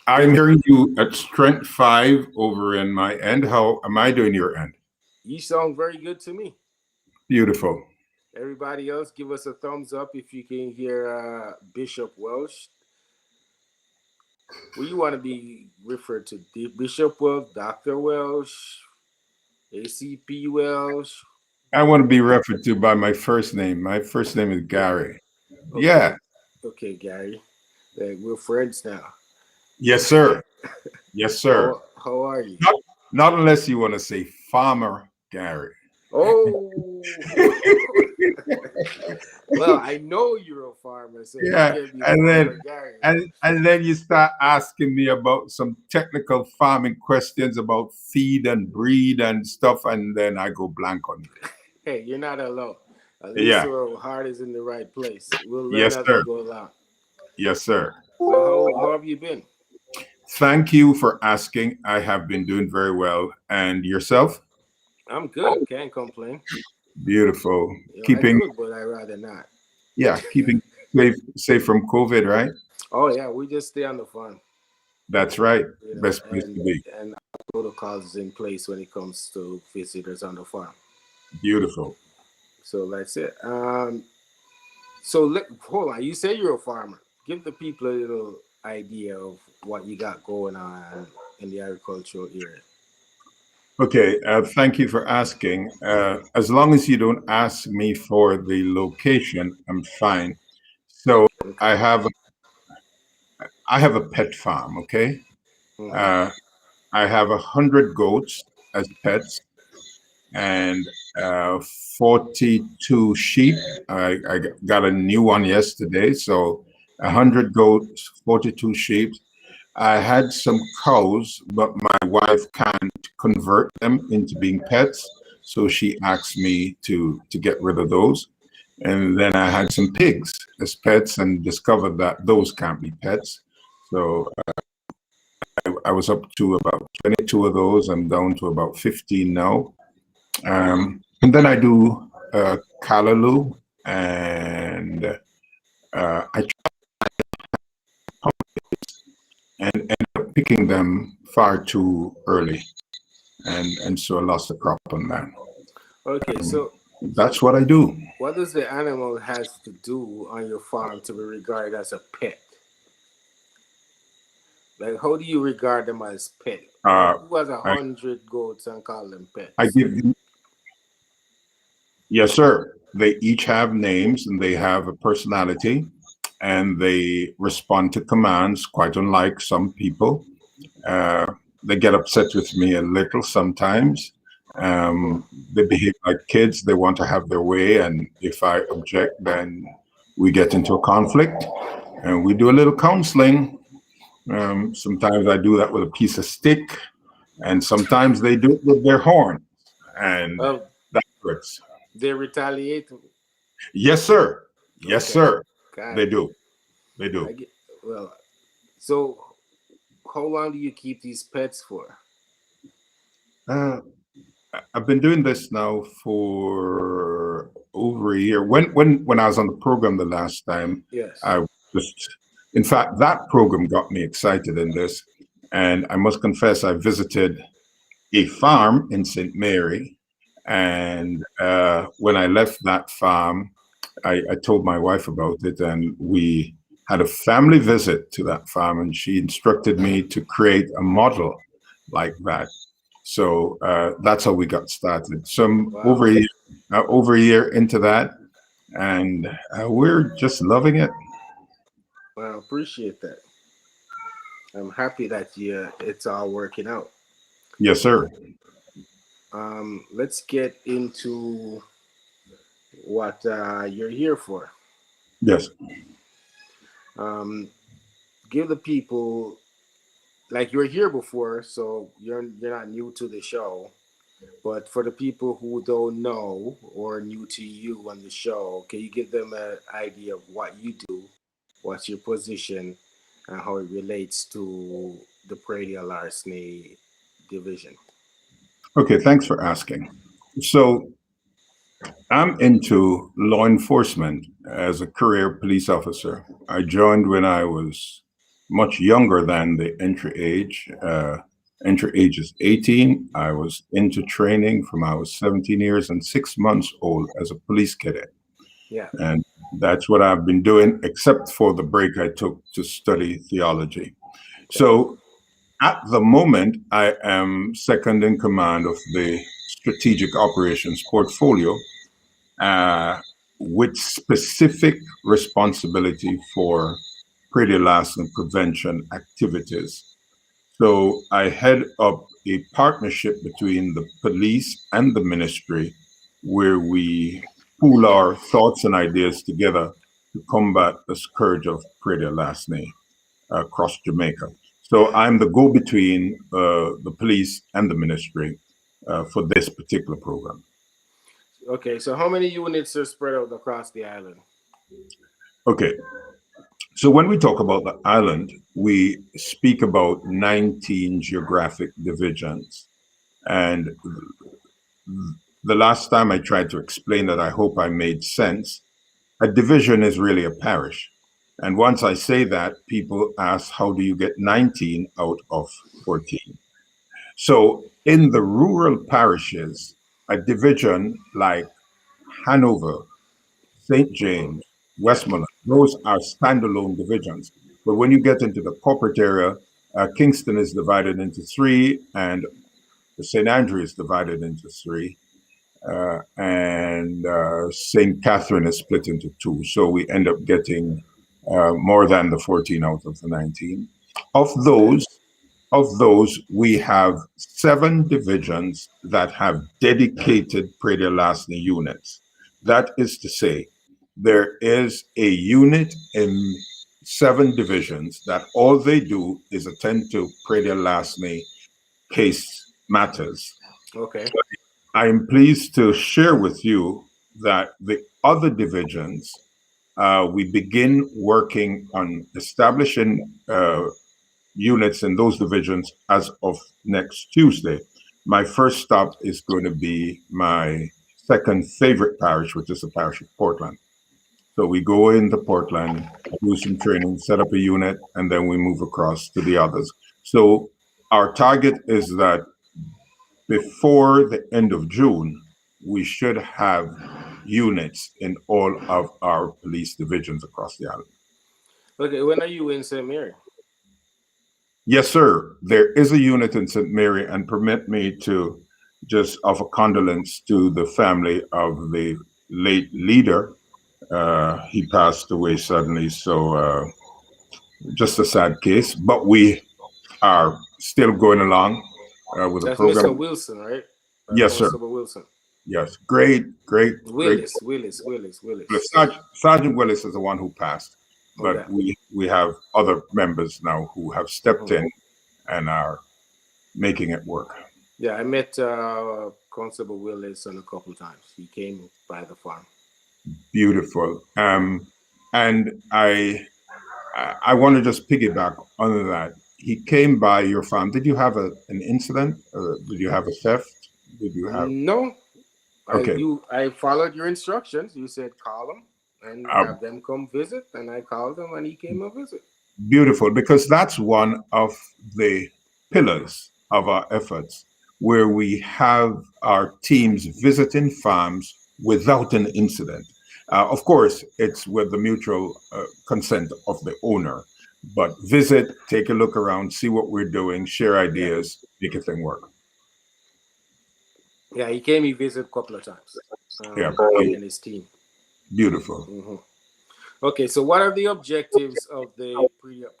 I'm hearing you at strength 5 over in my end. How am I doing your end? You sound very good to me. Beautiful. Everybody else, give us a thumbs up if you can hear Bishop Welsh. Well, you want to be referred to Bishop Welsh, Dr. Welsh, ACP Welsh. I want to be referred to by my first name. My first name is Gary. Okay, Yeah. okay, Gary. We're friends now. Yes, sir. Yes, sir. How are you? Not unless you want to say Farmer Gary. Oh, well, I know you're a farmer, so you Yeah, can be and Farmer then Gary. and then you start asking me about some technical farming questions about feed and breed and stuff, and then I go blank on you. Hey, you're not alone. At least Yeah. our heart is in the right place. We'll learn Yes, as we sir. go along. Yes, sir. So how have you been? Thank you for asking. I have been doing very well. And yourself? I'm good. Can't complain. Beautiful. You know, I Keeping, could, but I rather not. yeah, keeping safe from COVID, right? Oh yeah, we just stay on the farm, That's right. you know, Best place to be. and protocols is in place when it comes to visitors on the farm. Beautiful. So that's it. So hold on. You say you're a farmer. Give the people a little idea of what you got going on in the agricultural area. Okay, thank you for asking. As long as you don't ask me for the location, I'm fine. So Okay. I have I have a pet farm. Okay, Mm-hmm. uh, I have 100 goats as pets and 42 sheep. I got a new one yesterday, so 100 goats, 42 sheep. I had some cows, but my wife can't convert them into being pets, so she asked me to get rid of those. And then I had some pigs as pets, and discovered that those can't be pets. So I was up to about 22 of those. I'm down to about 15 now. And then I do callaloo, and I and end up picking them far too early, and so I lost the crop on that. Okay. Um, So that's what I do. what does the animal has to do on your farm to be regarded as a pet? Like, how do you regard them as pet? Like, Uh, who has a I, hundred goats and call them I pets? give them, yes, sir. They each have names and they have a personality and they respond to commands, quite unlike some people. Uh, they get upset with me a little sometimes. Hmm. They behave like kids. They want to have their way. And if I object, then we get into a conflict and we do a little counseling. Sometimes I do that with a piece of stick, and sometimes they do it with their horn. And Oh, that hurts. they retaliate. Yes, sir. Yes, Okay, sir. got They it. do. They I do. get. Well, so how long do you keep these pets for? Uh, I've been doing this now for over a year. When I was on the program the last time, Yes. I just, in fact, that program got me excited in this. And I must confess, I visited a farm in St. Mary. And when I left that farm, I told my wife about it, and we had a family visit to that farm, and she instructed me to create a model like that. So that's how we got started. Some Wow. over a year into that, and we're just loving it. Well, I appreciate that. I'm happy that it's all working out. Yes, sir. Let's get into what you're here for. Yes. Um, give the people like you were here before, so you're not new to the show. But for the people who don't know or new to you on the show, can you give them an idea of what you do, what's your position, and how it relates to the Praedial Larceny division? Okay. Thanks for asking. So I'm into law enforcement as a career police officer. I joined when I was much younger than the entry age. Entry age is 18. I was into training from I was 17 years and 6 months old as a police cadet. Yeah. And that's what I've been doing, except for the break I took to study theology. So at the moment, I am second in command of the strategic operations portfolio, with specific responsibility for Praedial Larceny prevention activities. So I head up a partnership between the police and the ministry where we pool our thoughts and ideas together to combat the scourge of Praedial Larceny across Jamaica. So I'm the go-between the police and the ministry for this particular program. Okay, so how many units are spread out across the island? Okay, so when we talk about the island, we speak about 19 geographic divisions. And the last time I tried to explain that, I hope I made sense. A division is really a parish. And once I say that, people ask, how do you get 19 out of 14? So in the rural parishes, a division like Hanover, St. James, Westmoreland, those are standalone divisions. But when you get into the corporate area, Kingston is divided into three, and St. Andrew is divided into three, and St. Catherine is split into two. So we end up getting more than the 14 out of the 19. Of those, we have 7 divisions that have dedicated Praedial Larceny units. That is to say, there is a unit in 7 divisions that all they do is attend to Praedial Larceny case matters. Okay. I am pleased to share with you that the other divisions, we begin working on establishing units in those divisions as of next Tuesday. My first stop is going to be my second favorite parish, which is the parish of Portland. So we go into Portland, do some training, set up a unit, and then we move across to the others. So our target is that before the end of June, we should have units in all of our police divisions across the island. Okay, when are you in St. Mary? Yes, sir. There is a unit in St. Mary, and permit me to just offer condolence to the family of the late leader. He passed away suddenly, so just a sad case. But we are still going along with the That's program. Mr. Wilson, right? Yes, sir. Constable Wilson. Yes, great. Willis. Sergeant Willis is the one who passed, but Okay. we have other members now who have stepped in and are making it work. Yeah, I met Constable Willis a couple times. He came by the farm. Beautiful. And I want to just piggyback on that. He came by your farm. Did you have an incident? Did you have a theft? Did you have? No. Okay. I followed your instructions. You said call them and have them come visit, and I called them and he came and visit. Beautiful, because that's one of the pillars of our efforts, where we have our teams visiting farms without an incident. Of course, it's with the mutual consent of the owner, but visit, take a look around, see what we're doing, share ideas, make a thing work. Yeah, he came, he visited a couple of times. He and his team. Beautiful. Okay, so what are the objectives of the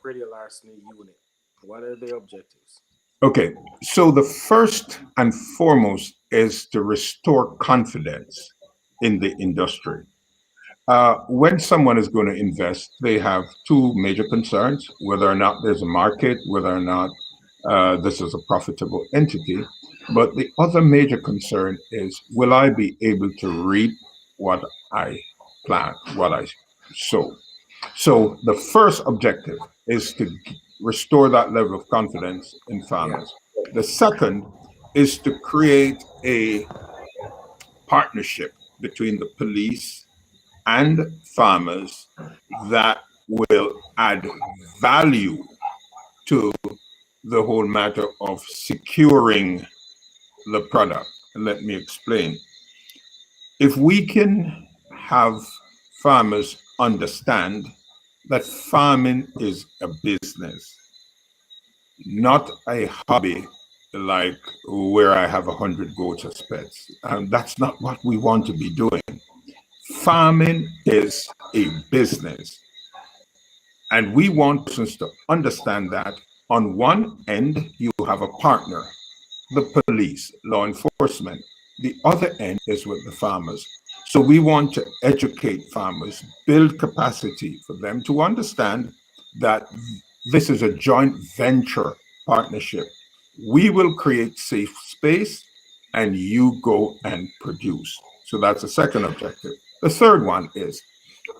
Praedial Larceny Unit? What are the objectives? Okay, so the first and foremost is to restore confidence in the industry. When someone is going to invest, they have 2 major concerns: whether or not there's a market, whether or not this is a profitable entity. But the other major concern is, will I be able to reap what I plant, what I sow? So the first objective is to restore that level of confidence in farmers. Yeah. The second is to create a partnership between the police and farmers that will add value to the whole matter of securing the product. Let me explain. If we can have farmers understand that farming is a business, not a hobby like where I have 100 goats as pets. That's not what we want to be doing. Farming is a business. And we want persons to understand that on one end, you have a partner, the police, law enforcement. The other end is with the farmers. So we want to educate farmers, build capacity for them to understand that this is a joint venture partnership. We will create safe space and you go and produce. So that's the second objective. The third one is,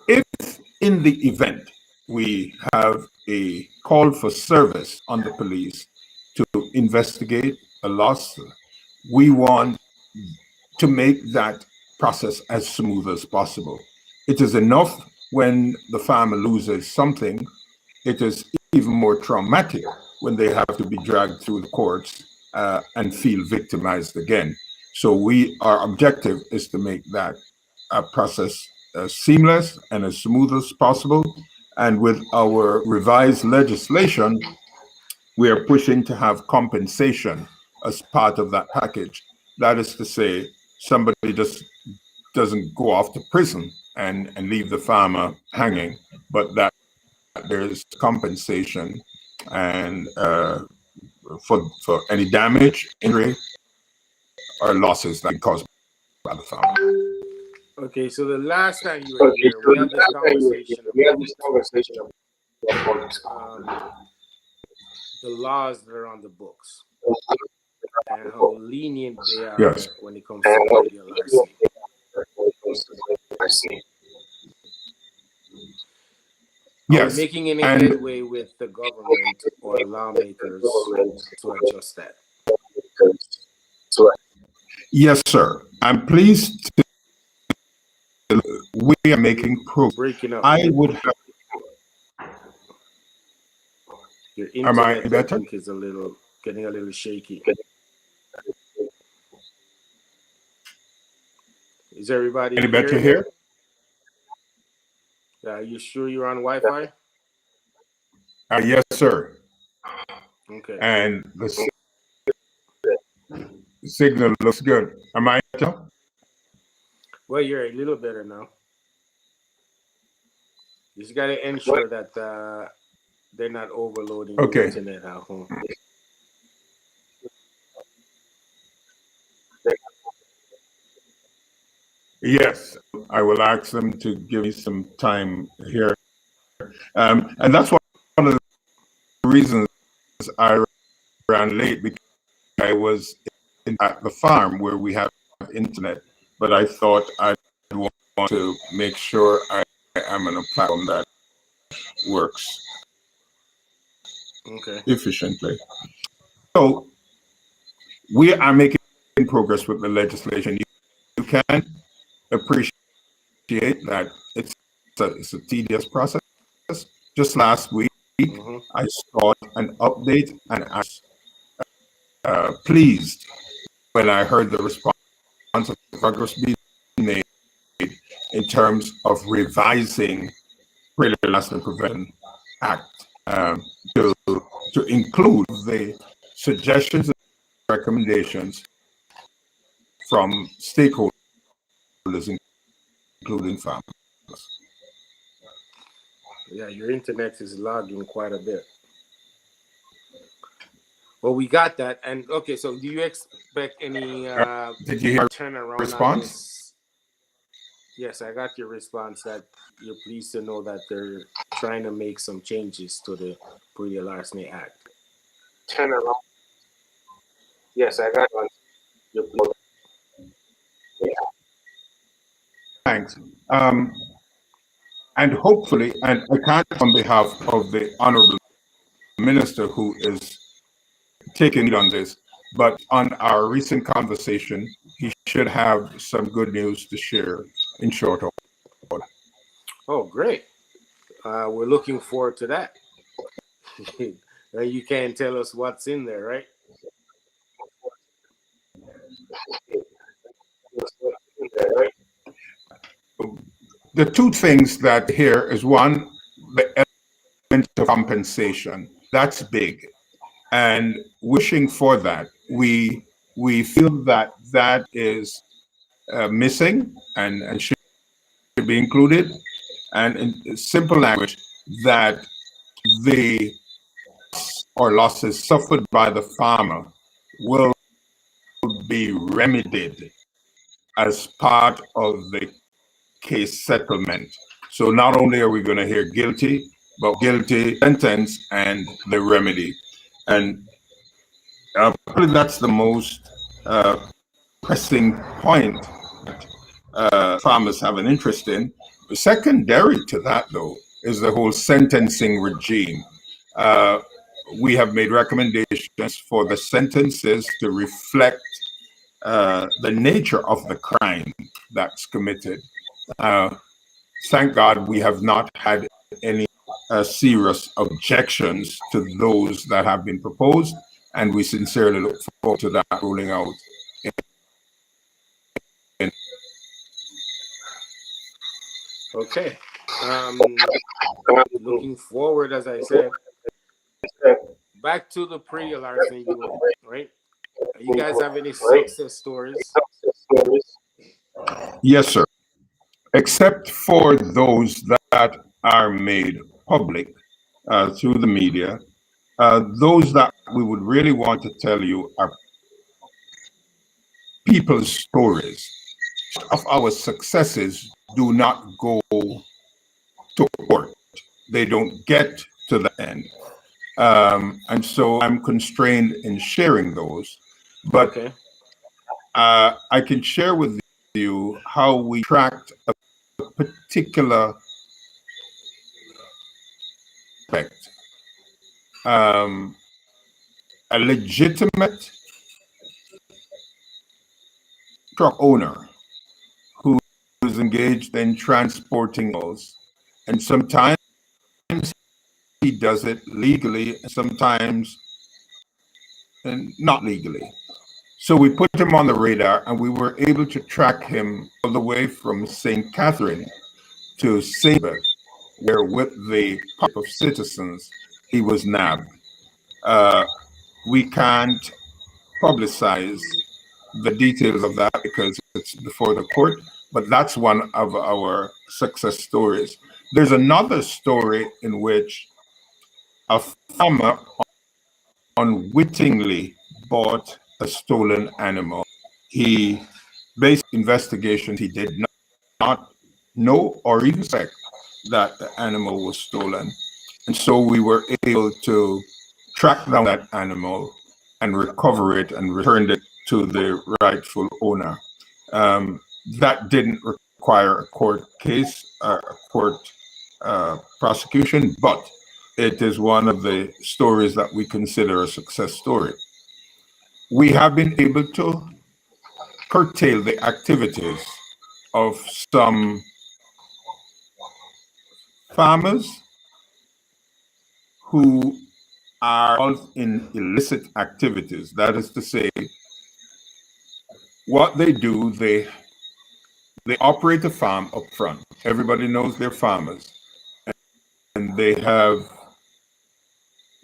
if in the event we have a call for service on the police to investigate a loss, we want to make that process as smooth as possible. It is enough when the farmer loses something. It is even more traumatic when they have to be dragged through the courts and feel victimized again. So our objective is to make that process seamless and as smooth as possible. And with our revised legislation, we are pushing to have compensation as part of that package. That is to say, somebody just doesn't go off to prison and leave the farmer hanging, but that there's compensation and for any damage, injury, or losses that are caused by the farmer. Okay, so the last time you were here, we had this conversation about the laws that are on the books and how lenient they are. Yes. When it comes to Praedial larceny. Are Yes. we making any headway with the government or lawmakers to adjust that? Yes, sir. I'm pleased to. We are making progress. Breaking up. I would have. Your internet, I think, is getting a little shaky. Is everybody Any better here? Yeah, are you sure you're on Wi-Fi? Yes, sir. Okay. And the signal looks good. Am I? Well, you're a little better now. You just got to ensure that they're not overloading the internet at home. Yes, I will ask them to give me some time here. And that's one of the reasons I ran late, because I was at the farm where we have internet, but I thought I'd want to make sure I am on a platform that works efficiently. So we are making progress with the legislation. You can appreciate that it's a tedious process. Just last week, I saw an update, and I was pleased when I heard the response of progress being made in terms of revising Praedial Larceny Prevention Act to include the suggestions and recommendations from stakeholders, including farmers. Yeah, your internet is lagging quite a bit. Well, we got that. And okay, so do you expect any did you hear turnaround response? on this? Yes, I got your response that you're pleased to know that they're trying to make some changes to the Praedial Larceny Act. Turnaround. Yes, I got one. Yeah. Thanks. And hopefully, and I can't on behalf of the Honorable Minister who is taking lead on this, but on our recent conversation, he should have some good news to share in short order. Oh, great. We're looking forward to that. You can't tell us what's in there, right? The two things that here is one, the element of compensation. That's big. And wishing for that, we feel that that is missing and should be included. And in simple language, that the or losses suffered by the farmer will be remedied as part of the case settlement. So not only are we going to hear guilty, but guilty, sentence, and the remedy. And probably that's the most pressing point farmers have an interest in. Secondary to that, though, is the whole sentencing regime. We have made recommendations for the sentences to reflect the nature of the crime that's committed. Thank God we have not had any serious objections to those that have been proposed, and we sincerely look forward to that rolling out. Okay. Looking forward, as I said, back to the Praedial Larceny Unit, right? You guys have any success stories? Yes, sir. Except for those that are made public through the media, those that we would really want to tell you are people's stories. Of our successes do not go to court. They don't get to the end. And so I'm constrained in sharing those. But Okay. I can share with you how we tracked a particular aspect. A legitimate truck owner who is engaged in transporting those, and sometimes he does it legally, and sometimes not legally. So we put him on the radar, and we were able to track him all the way from St. Catherine to Sabre, where with the pop of citizens, he was nabbed. We can't publicize the details of that because it's before the court, but that's one of our success stories. There's another story in which a farmer unwittingly bought a stolen animal. He, based on investigations, he did not know or even suspect that the animal was stolen. And so we were able to track down that animal and recover it and return it to the rightful owner. That didn't require a court case, a court prosecution, but it is one of the stories that we consider a success story. We have been able to curtail the activities of some farmers who are in illicit activities. That is to say, what they do, they operate a farm up front. Everybody knows they're farmers, and they have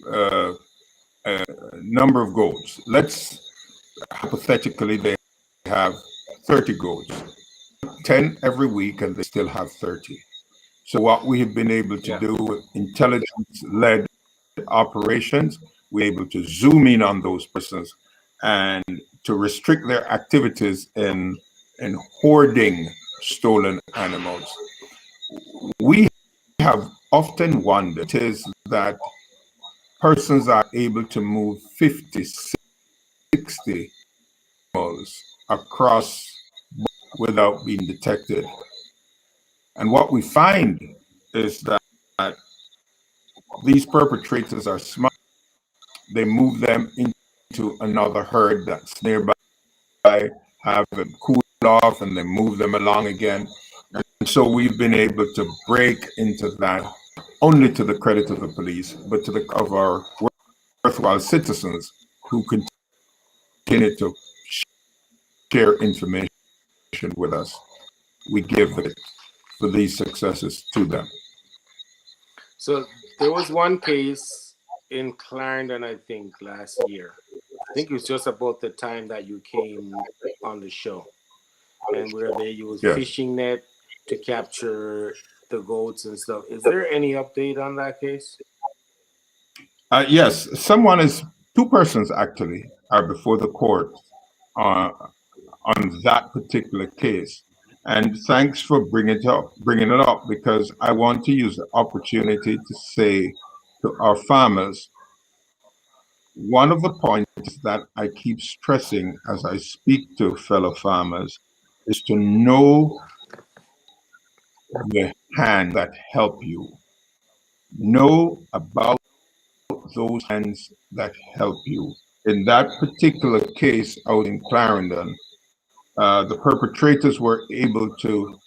a number of goats. Let's hypothetically they have 30 goats, 10 every week, and they still have 30. So what we have been able to do with intelligence-led operations, we're able to zoom in on those persons and to restrict their activities in hoarding stolen animals. We have often wondered is that persons are able to move 50, 60 animals across without being detected. And what we find is that these perpetrators are smart. They move them into another herd that's nearby, have them cool off, and then move them along again. And so we've been able to break into that, only to the credit of the police, but to the of our work worthwhile citizens who continue to share information with us. We give it for these successes to them. So there was one case in Clarendon, I think, last year. I think it was just about the time that you came on the show, and where they used Yes. fishing net to capture the goats and stuff. Is there any update on that case? Yes, two persons actually are before the court on that particular case. And thanks for bringing it up, because I want to use the opportunity to say to our farmers, one of the points that I keep stressing as I speak to fellow farmers is to know the hands that help you. Know about those hands that help you. In that particular case out in Clarendon, the perpetrators were able to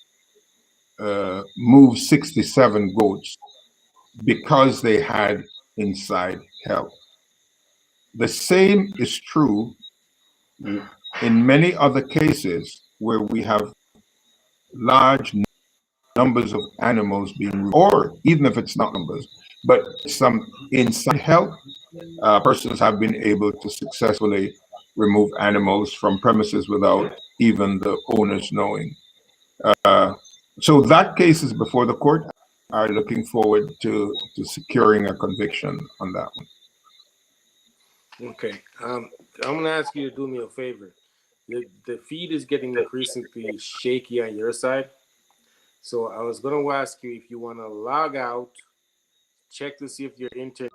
move 67 goats because they had inside help. The same is true in many other cases where we have large numbers of animals being, or even if it's not numbers, but some inside help, persons have been able to successfully remove animals from premises without even the owners knowing. So that case is before the court. I'm looking forward to securing a conviction on that one. Okay. I'm going to ask you to do me a favor. The feed is getting increasingly shaky on your side. So I was going to ask you if you want to log out, check to see if your internet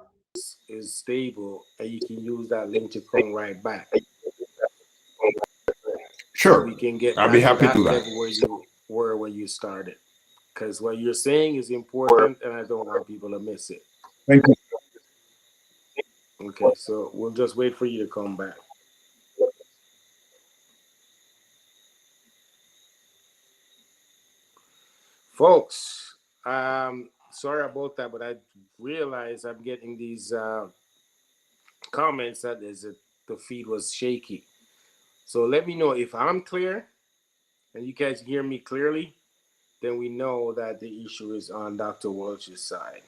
is stable, and you can use that link to come right back. Sure. So we can get I'll back be to happy that to do that. level where you were when you started. Because what you're saying is important, and I don't want people to miss it. Thank you. Okay, so we'll just wait for you to come back. Folks, sorry about that, but I realized I'm getting these comments that the feed was shaky. So let me know if I'm clear and you guys hear me clearly, then we know that the issue is on Dr. Welch's side.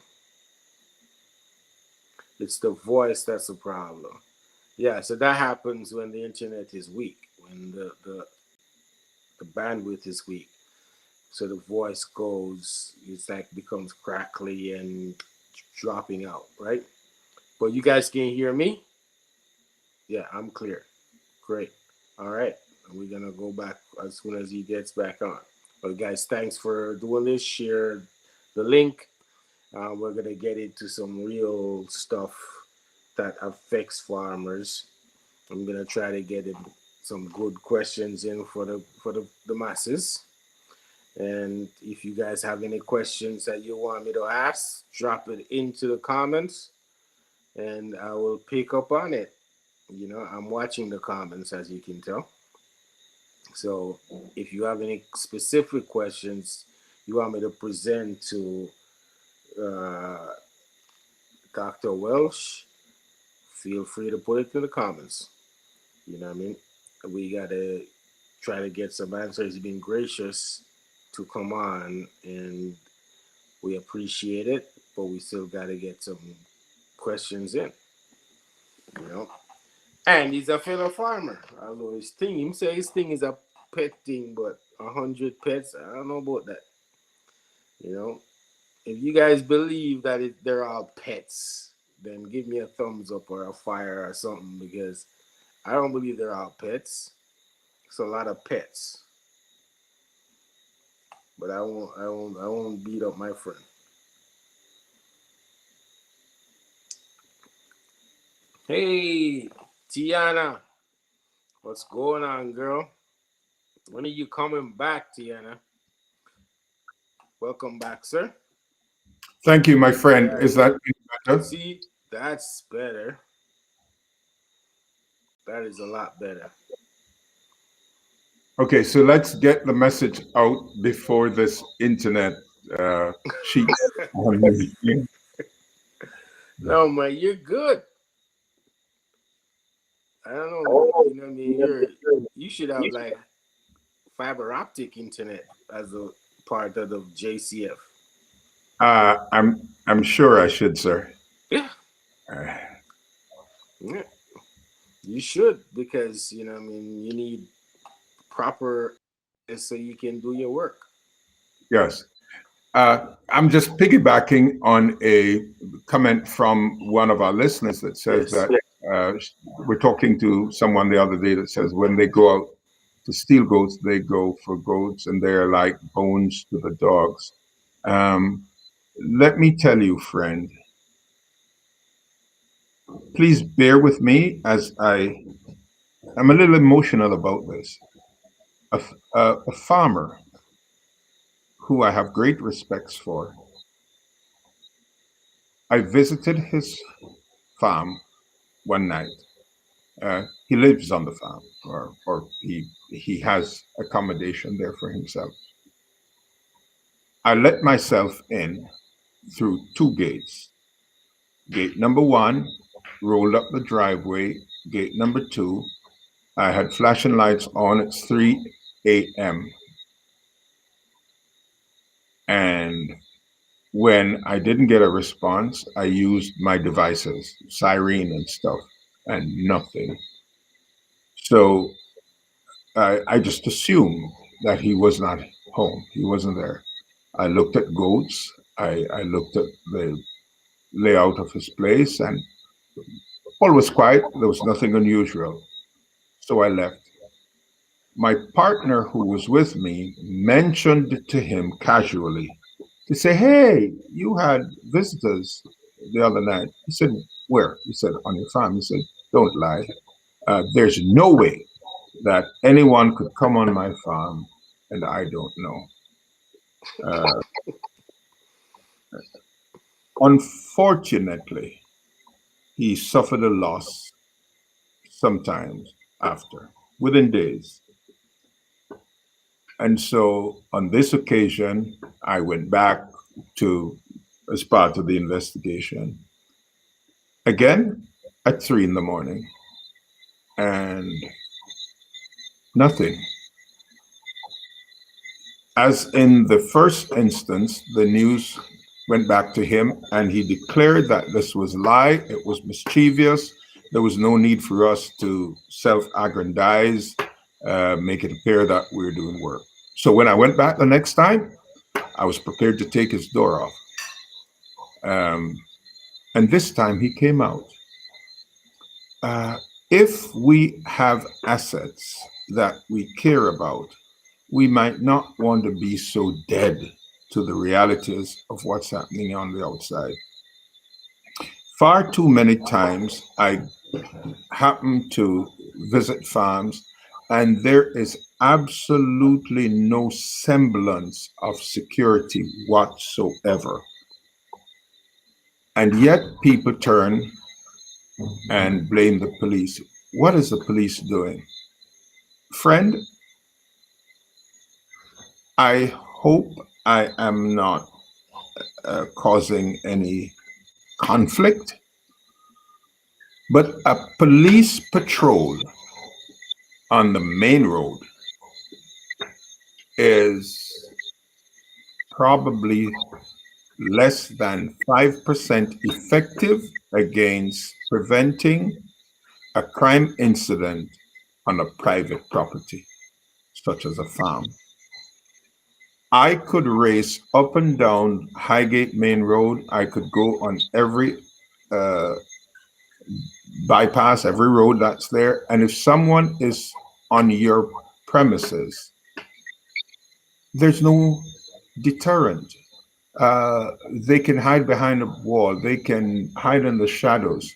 It's the voice that's the problem. Yeah, so that happens when the internet is weak, when the bandwidth is weak. So the voice goes, it's like becomes crackly and dropping out, right? But you guys can hear me? Yeah, I'm clear. Great. All right. We're going to go back as soon as he gets back on. But guys, thanks for doing this. Share the link. We're going to get into some real stuff that affects farmers. I'm going to try to get some good questions in for the masses. And if you guys have any questions that you want me to ask, drop it into the comments and I will pick up on it. You know, I'm watching the comments, as you can tell. So if you have any specific questions you want me to present to Dr. Welsh, feel free to put it in the comments. You know what I mean? We got to try to get some answers. He's been gracious to come on, and we appreciate it, but we still got to get some questions in, you know. And he's a fellow farmer. Although him say his thing is a pet thing, but 100 pets, I don't know about that. You know, if you guys believe that they're all pets, then give me a thumbs up or a fire or something, because I don't believe they're all pets. It's a lot of pets. But I won't beat up my friend. Hey, Tiana, what's going on, girl? When are you coming back, Tiana? Welcome back, sir. Thank you, my friend. Yeah. Is that better? See, that's better. That is a lot better. Okay, so let's get the message out before this internet cheats on me. No, man, you're good. I don't know. You know what I mean? You should have like fiber optic internet as a part of the JCF. I'm sure I should, sir. Yeah, Uh, yeah, you should because you know what I mean. You need proper access so you can do your work. yes. I'm just piggybacking on a comment from one of our listeners that says Yes. that uh, we're talking to someone the other day that says when they go out to steal goats, they go for goats and they're like bones to the dogs. Um, Let me tell you, friend, please bear with me as I'm a little emotional about this. A farmer who I have great respects for, I visited his farm one night. He lives on the farm, or he has accommodation there for himself. I let myself in through two gates. Gate number one, rolled up the driveway. Gate number two, I had flashing lights on. It's 3 a.m. And when I didn't get a response, I used my devices, siren and stuff, and nothing. So I just assumed that he was not home. He wasn't there. I looked at goats. I looked at the layout of his place, and all was quiet. There was nothing unusual. So I left. My partner, who was with me, mentioned to him casually to say, "Hey, you had visitors the other night." He said, "Where?" He said, "On your farm." He said, "Don't lie. There's no way that anyone could come on my farm and I don't know." Uh, Unfortunately, he suffered a loss sometimes after, within days. And so on this occasion, I went back to, as part of the investigation, again at 3 in the morning, and nothing. As in the first instance, the news went back to him and he declared that this was a lie, it was mischievous, there was no need for us to self aggrandize, make it appear that we're doing work. So when I went back the next time, I was prepared to take his door off. Um, and this time he came out. Uh, if we have assets that we care about, we might not want to be so dead to the realities of what's happening on the outside. Far too many times I happen to visit farms and there is absolutely no semblance of security whatsoever. And yet people turn and blame the police. What is the police doing? Friend, I hope I am not causing any conflict, but a police patrol on the main road is probably less than 5% effective against preventing a crime incident on a private property, such as a farm. I could race up and down Highgate Main Road. I could go on every uh, bypass, every road that's there. And if someone is on your premises, there's no deterrent. They can hide behind a wall, they can hide in the shadows.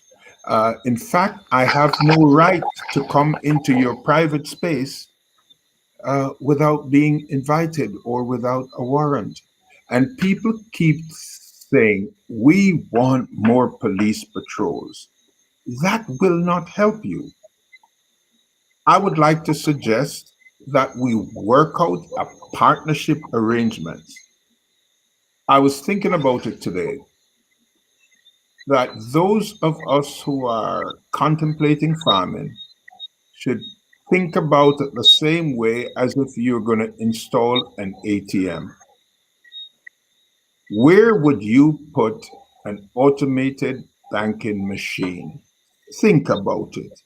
In fact, I have no right to come into your private space without being invited or without a warrant. And people keep saying, we want more police patrols. That will not help you. I would like to suggest that we work out a partnership arrangement. I was thinking about it today that those of us who are contemplating farming should think about it the same way as if you're going to install an ATM. Where would you put an automated banking machine? Think about it.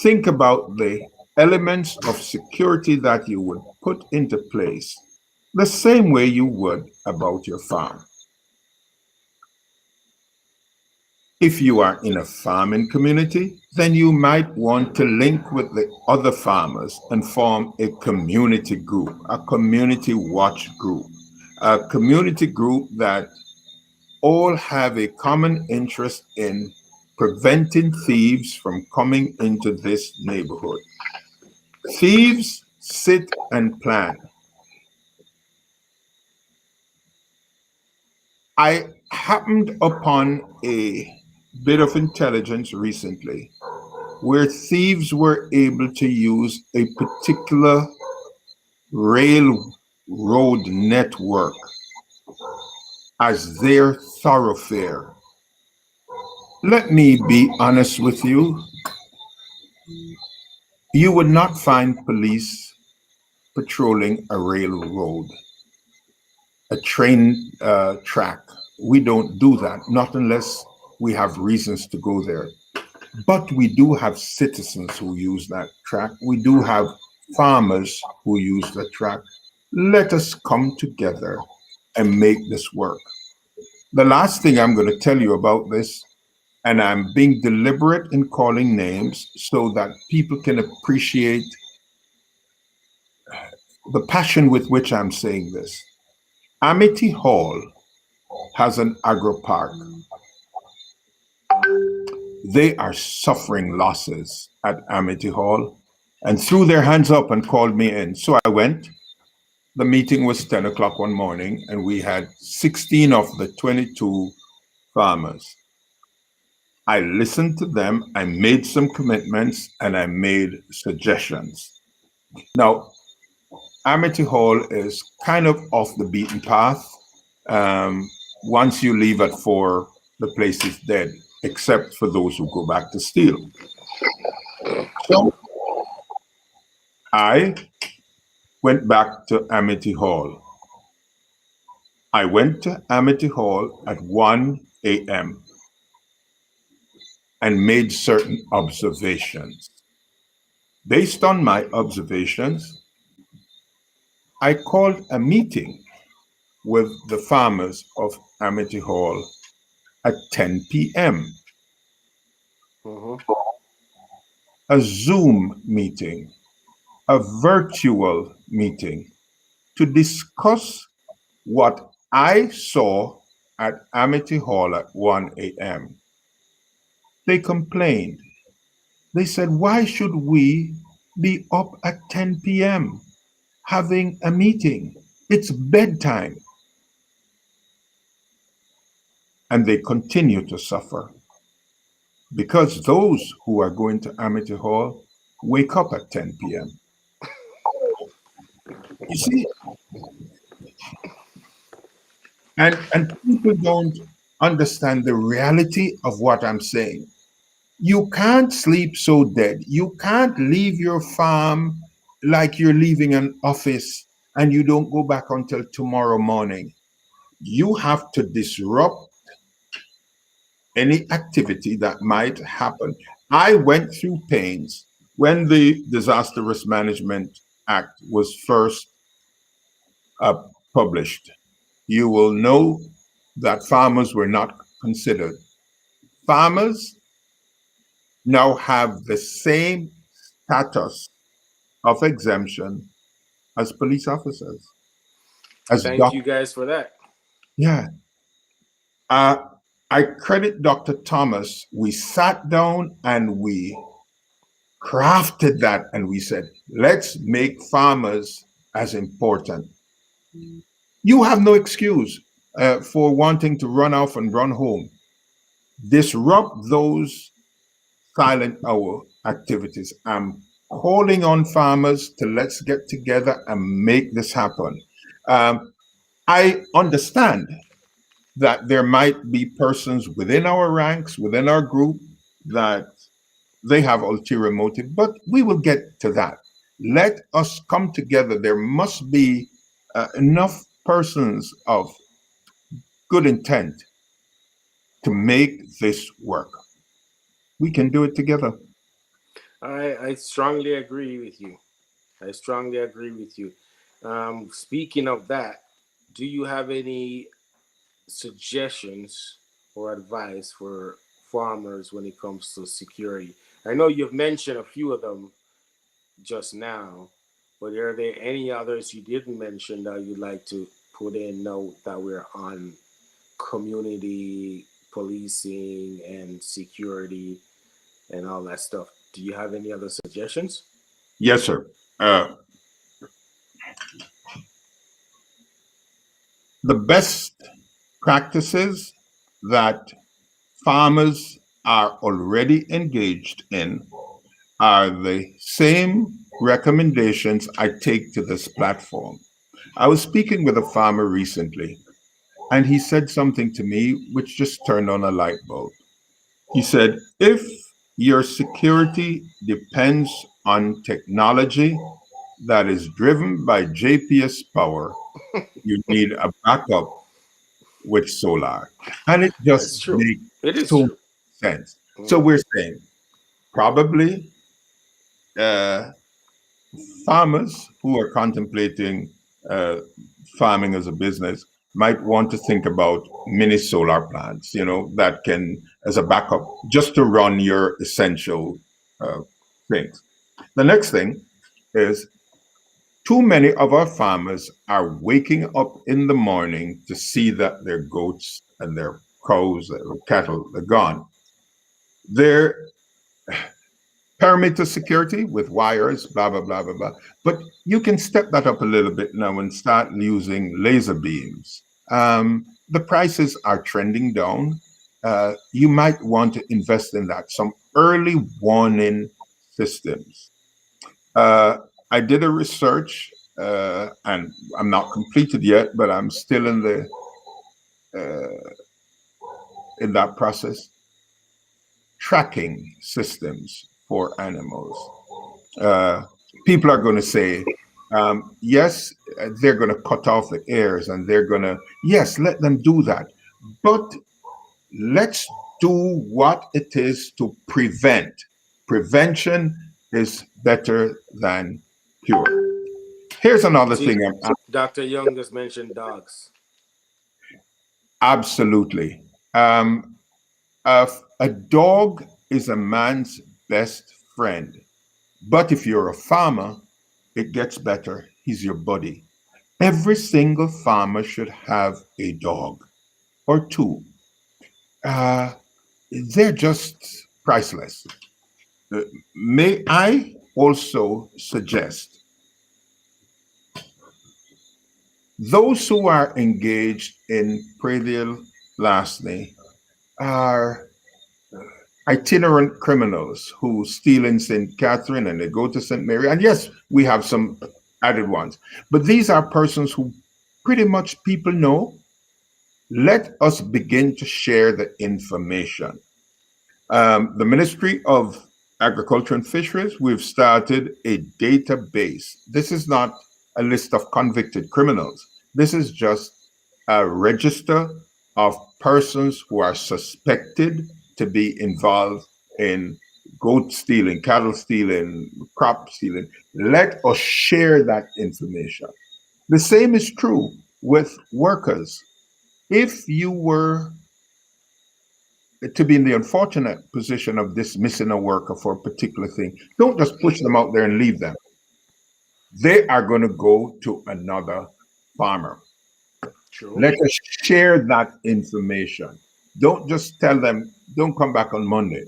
Think about the elements of security that you would put into place the same way you would about your farm. If you are in a farming community, then you might want to link with the other farmers and form a community group, a community watch group, a community group that all have a common interest in preventing thieves from coming into this neighborhood. Thieves sit and plan. I happened upon a bit of intelligence recently where thieves were able to use a particular railroad network as their thoroughfare. Let me be honest with you. You would not find police patrolling a railroad, a train track. We don't do that, not unless we have reasons to go there. But we do have citizens who use that track. We do have farmers who use the track. Let us come together and make this work. The last thing I'm going to tell you about this, and I'm being deliberate in calling names so that people can appreciate the passion with which I'm saying this. Amity Hall has an agro park. They are suffering losses at Amity Hall and threw their hands up and called me in. So I went. The meeting was 10 o'clock one morning, and we had 16 of the 22 farmers. I listened to them, I made some commitments, and I made suggestions. Now, Amity Hall is kind of off the beaten path. Once you leave at 4, the place is dead, except for those who go back to steal. So I went back to Amity Hall. I went to Amity Hall at 1 a.m. and made certain observations. Based on my observations, I called a meeting with the farmers of Amity Hall at 10 p.m. A Zoom meeting, a virtual meeting to discuss what I saw at Amity Hall at 1 a.m. They complained. They said, why should we be up at 10 p.m. having a meeting? It's bedtime. And they continue to suffer because those who are going to Amity Hall wake up at 10 p.m. You see, and people don't understand the reality of what I'm saying. You can't sleep so dead. You can't leave your farm like you're leaving an office and you don't go back until tomorrow morning. You have to disrupt any activity that might happen. I went through pains when the Disaster Risk Management Act was first published. You will know that farmers were not considered. Farmers now have the same status of exemption as police officers. Thank you guys for that. Yeah. I credit Dr. Thomas. We sat down and we crafted that and we said, let's make farmers as important. You have no excuse for wanting to run off and run home. Disrupt those silent hour activities. I'm calling on farmers to let's get together and make this happen. I understand that there might be persons within our ranks, within our group, that they have ulterior motive, but we will get to that. Let us come together. There must be enough persons of good intent to make this work. We can do it together. I strongly agree with you. I strongly agree with you. Speaking of that, do you have any suggestions or advice for farmers when it comes to security? I know you've mentioned a few of them just now, but are there any others you didn't mention that you'd like to put in note that we're on community policing and security and all that stuff? Do you have any other suggestions? Yes, sir. The best practices that farmers are already engaged in are the same recommendations I take to this platform. I was speaking with a farmer recently, and he said something to me which just turned on a light bulb. He said, if your security depends on technology that is driven by JPS power, you need a backup with solar. And it just That's true. makes It is so much true. sense. So Mm. we're saying probably uh, farmers who are contemplating uh, farming as a business might want to think about mini solar plants, that can, as a backup, just to run your essential uh, things. The next thing is too many of our farmers are waking up in the morning to see that their goats and their cows, their cattle are gone. Their perimeter security with wires, blah, blah, blah, blah, blah. But you can step that up a little bit now and start using laser beams. The prices are trending down. You might want to invest in that. Some early warning systems. Uh, I did a research, and I'm not completed yet, but I'm still uh, in that process. Tracking systems for animals. Uh, People are going to say, yes, they're going to cut off the ears, and they're going to, yes, let them do that. But let's do what it is to prevent. Prevention is better than cure. Here's another See, thing. Dr. Young just mentioned dogs. Absolutely. Um, a dog is a man's best friend. But if you're a farmer, it gets better. He's your buddy. Every single farmer should have a dog or two. Uh, they're just priceless. Uh, May I also suggest those who are engaged in Praedial Larceny are itinerant criminals who steal in St. Catherine and they go to St. Mary. And yes, we have some added ones. But these are persons who pretty much people know. Let us begin to share the information. The Ministry of Agriculture and Fisheries, we've started a database. This is not a list of convicted criminals. This is just a register of persons who are suspected to be involved in goat stealing, cattle stealing, crop stealing. Let us share that information. The same is true with workers. If you were to be in the unfortunate position of dismissing a worker for a particular thing, don't just push them out there and leave them. They are going to go to another farmer. True. Let us share that information. Don't just tell them, don't come back on Monday.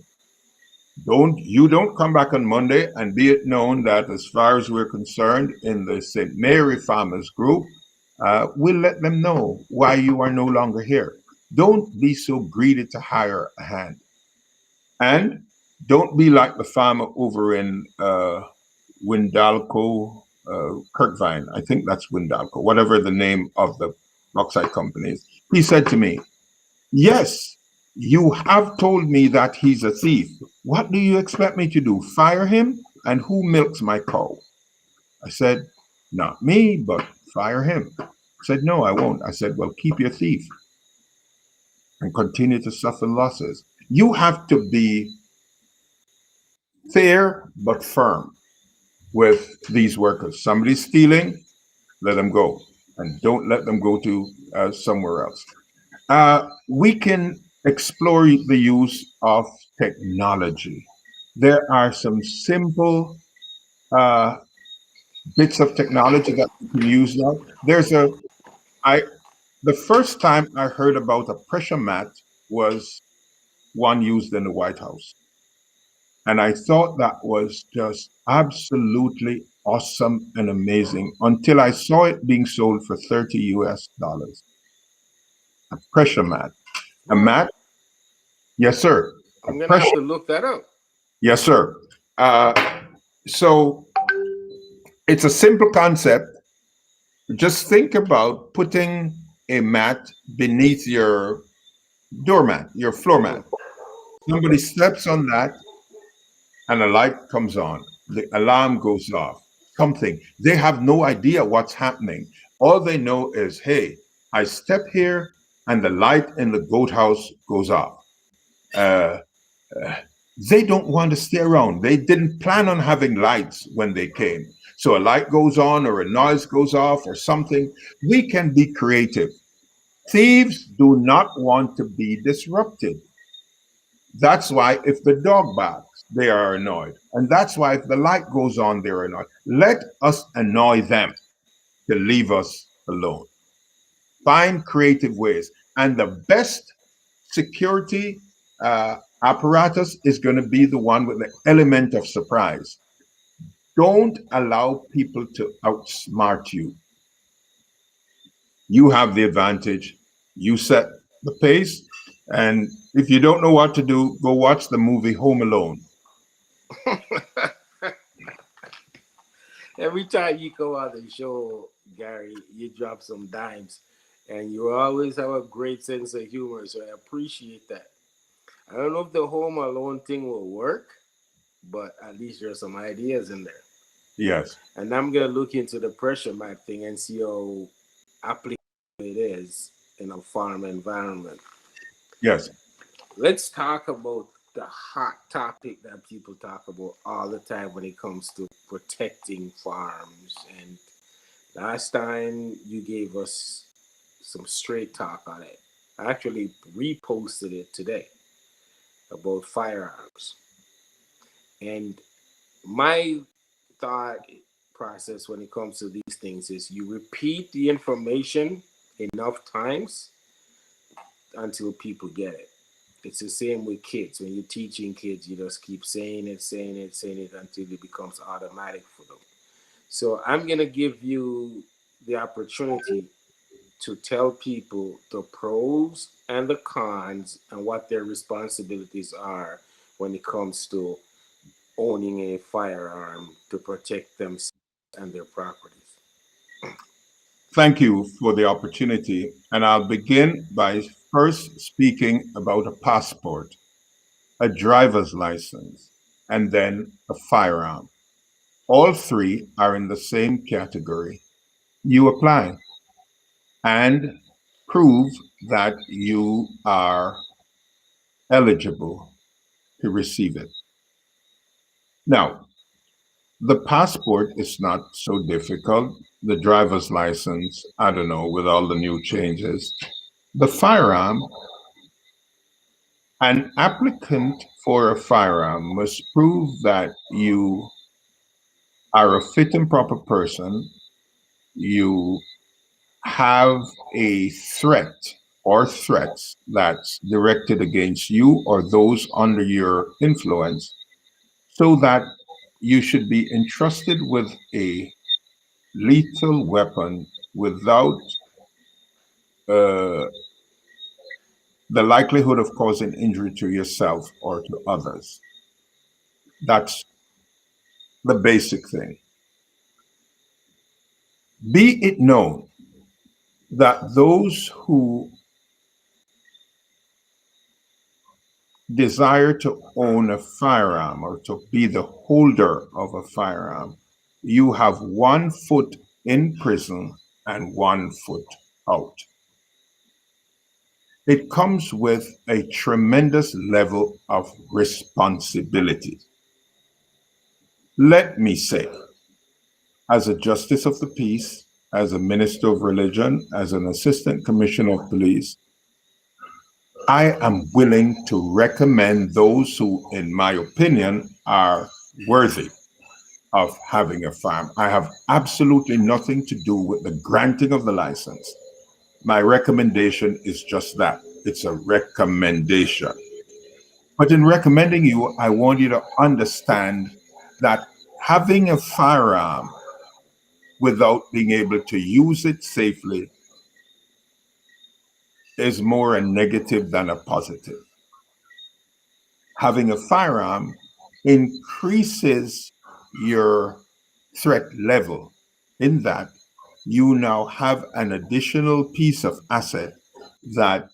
Don't come back on Monday, and be it known that as far as we're concerned in the St. Mary Farmers Group, we'll let them know why you are no longer here. Don't be so greedy to hire a hand. And don't be like the farmer over in Windalco, Kirkvine. I think that's Windalco, whatever the name of the bauxite company is. He said to me, yes, You have told me that he's a thief. What do you expect me to do? Fire him? And who milks my cow? I said, not me, but fire him. I said, no, I won't. I said, well, keep your thief and continue to suffer losses. You have to be fair but firm with these workers. Somebody's stealing, let them go, and don't let them go to somewhere else. We can explore the use of technology. There are some simple uh, bits of technology that we can use now. I the first time I heard about a pressure mat was one used in the White House. And I thought that was just absolutely awesome and amazing until I saw it being sold for 30 US dollars. A pressure mat. A What? mat? Yes, sir. A I'm gonna have pressure. to look that up. Yes, sir. Uh, so it's a simple concept. Just think about putting a mat beneath your doormat, your floor mat. Mhm. Somebody steps on that and a light comes on. The alarm goes off. Something. They have no idea what's happening. All they know is, hey, I step here and the light in the goat house goes off. Uh, uh, they don't want to stay around. They didn't plan on having lights when they came. So a light goes on or a noise goes off or something. We can be creative. Thieves do not want to be disrupted. That's why if the dog barks, they are annoyed. And that's why if the light goes on, they're annoyed. Let us annoy them to leave us alone. Find creative ways. And the best security apparatus is going to be the one with the element of surprise. Don't allow people to outsmart you. You have the advantage. You set the pace. And if you don't know what to do, go watch the movie Home Alone. Every time you go on the show, Gary, you drop some dimes, and you always have a great sense of humor. So I appreciate that. I don't know if the Home Alone thing will work, but at least there's some ideas in there. Yes. And I'm gonna look into the pressure mat thing and see how applicable it is in a farm environment. Yes. Let's talk about the hot topic that people talk about all the time when it comes to protecting farms. And last time you gave us some straight talk on it. I actually reposted it today about firearms. And my thought process when it comes to these things is you repeat the information enough times until people get it. It's the same with kids. When you're teaching kids, you just keep saying it, saying it, saying it until it becomes automatic for them. So I'm going to give you the opportunity to tell people the pros and the cons and what their responsibilities are when it comes to owning a firearm to protect themselves and their properties. Thank you for the opportunity. And I'll begin by first speaking about a passport, a driver's license, and then a firearm. All three are in the same category. You apply and prove that you are eligible to receive it. Now, the passport is not so difficult. The driver's license, I don't know, with all the new changes. The firearm, an applicant for a firearm must prove that you are a fit and proper person, you have a threat or threats that's directed against you or those under your influence, so that you should be entrusted with a lethal weapon without uh, the likelihood of causing injury to yourself or to others. That's the basic thing. Be it known that those who desire to own a firearm or to be the holder of a firearm, you have 1 foot in prison and 1 foot out. It comes with a tremendous level of responsibility. Let me say, as a justice of the peace, as a minister of religion, as an assistant commissioner of police, I am willing to recommend those who, in my opinion, are worthy of having a firearm. I have absolutely nothing to do with the granting of the license. My recommendation is just that. It's a recommendation. But in recommending you, I want you to understand that having a firearm without being able to use it safely is more a negative than a positive. Having a firearm increases your threat level in that you now have an additional piece of asset that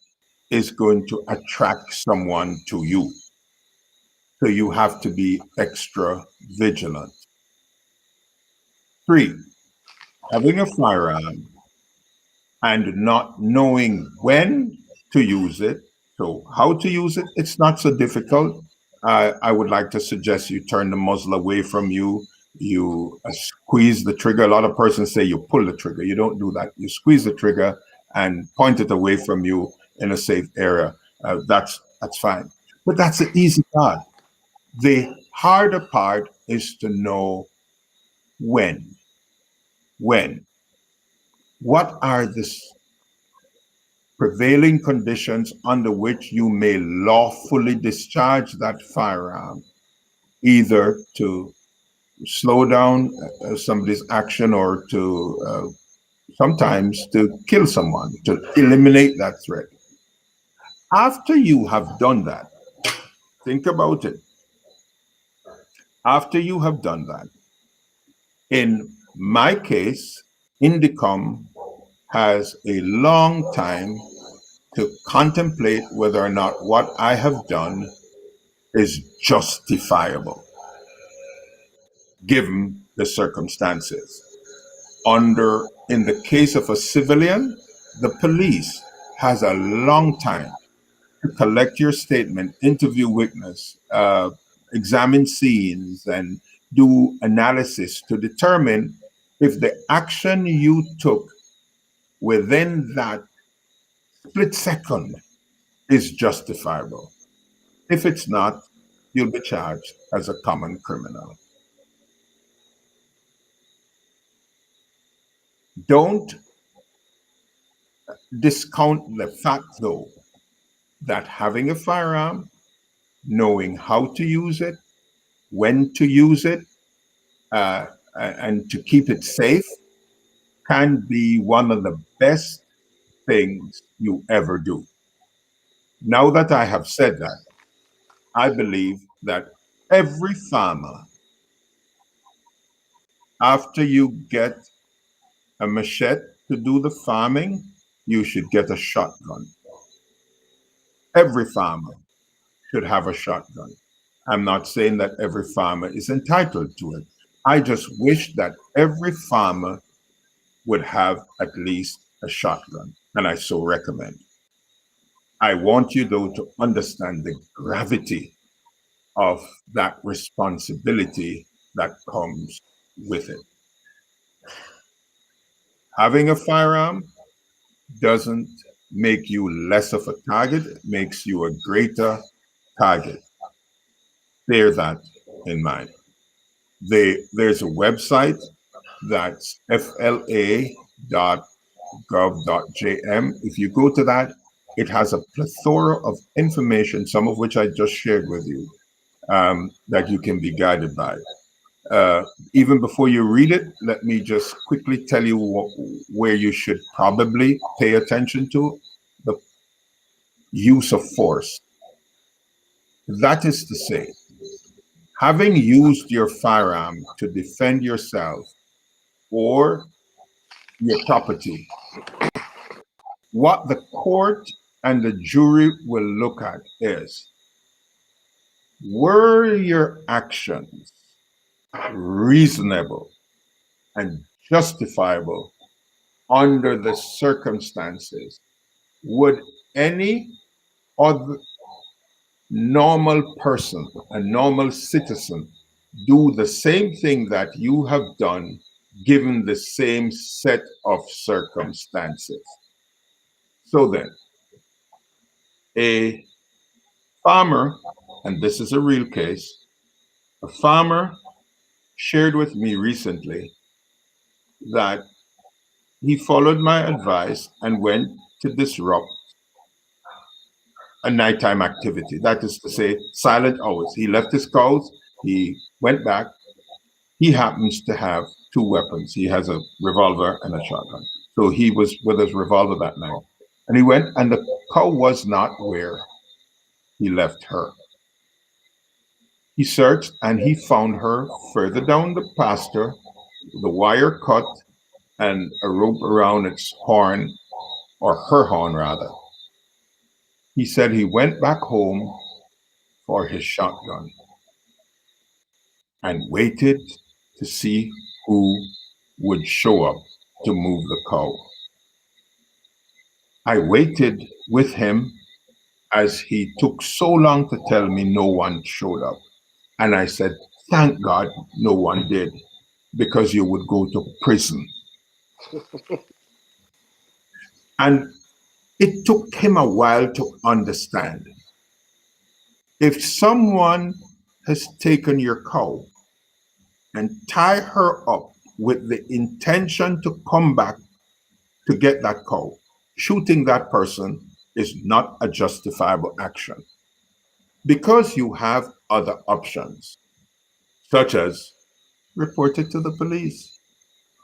is going to attract someone to you. So you have to be extra vigilant. 3, having a firearm and not knowing when to use it. So how to use it, it's not so difficult. I would like to suggest you turn the muzzle away from you. You squeeze the trigger. A lot of persons say you pull the trigger. You don't do that. You squeeze the trigger and point it away from you in a safe area. That's fine. But that's the easy part. The harder part is to know when. When. What are the prevailing conditions under which you may lawfully discharge that firearm, either to slow down somebody's action or to sometimes to kill someone, to eliminate that threat. After you have done that, think about it. After you have done that, in my case, Indicom has a long time to contemplate whether or not what I have done is justifiable, given the circumstances. In the case of a civilian, the police has a long time to collect your statement, interview witness, examine scenes, and do analysis to determine if the action you took within that split second is justifiable. If it's not, you'll be charged as a common criminal. Don't discount the fact, though, that having a firearm, knowing how to use it, when to use it, and to keep it safe can be one of the best things you ever do. Now that I have said that, I believe that every farmer, after you get a machete to do the farming, you should get a shotgun. Every farmer should have a shotgun. I'm not saying that every farmer is entitled to it. I just wish that every farmer would have at least a shotgun, and I so recommend. I want you, though, to understand the gravity of that responsibility that comes with it. Having a firearm doesn't make you less of a target, it makes you a greater target. Bear that in mind. There's a website that's fla.gov.jm. If you go to that, it has a plethora of information, some of which I just shared with you, that you can be guided by. Even before you read it, let me just quickly tell you where you should probably pay attention to: the use of force. That is to say, having used your firearm to defend yourself or your property, what the court and the jury will look at is, Were your actions reasonable and justifiable under the circumstances? Would any other normal person, a normal citizen, do the same thing that you have done given the same set of circumstances? So then, a farmer, and this is a real case, a farmer shared with me recently that he followed my advice and went to disrupt a nighttime activity. That is to say, silent hours. He left his cows, he went back. He happens to have two weapons. He has a revolver and a shotgun. So he was with his revolver that night. And he went, and the cow was not where he left her. He searched and he found her further down the pasture, the wire cut and a rope around its horn, or her horn rather. He said he went back home for his shotgun and waited to see who would show up to move the cow. I waited with him as he took so long to tell me no one showed up. And I said, thank God no one did, because you would go to prison. And it took him a while to understand. If someone has taken your cow and tie her up with the intention to come back to get that cow, shooting that person is not a justifiable action. Because you have other options, such as report it to the police.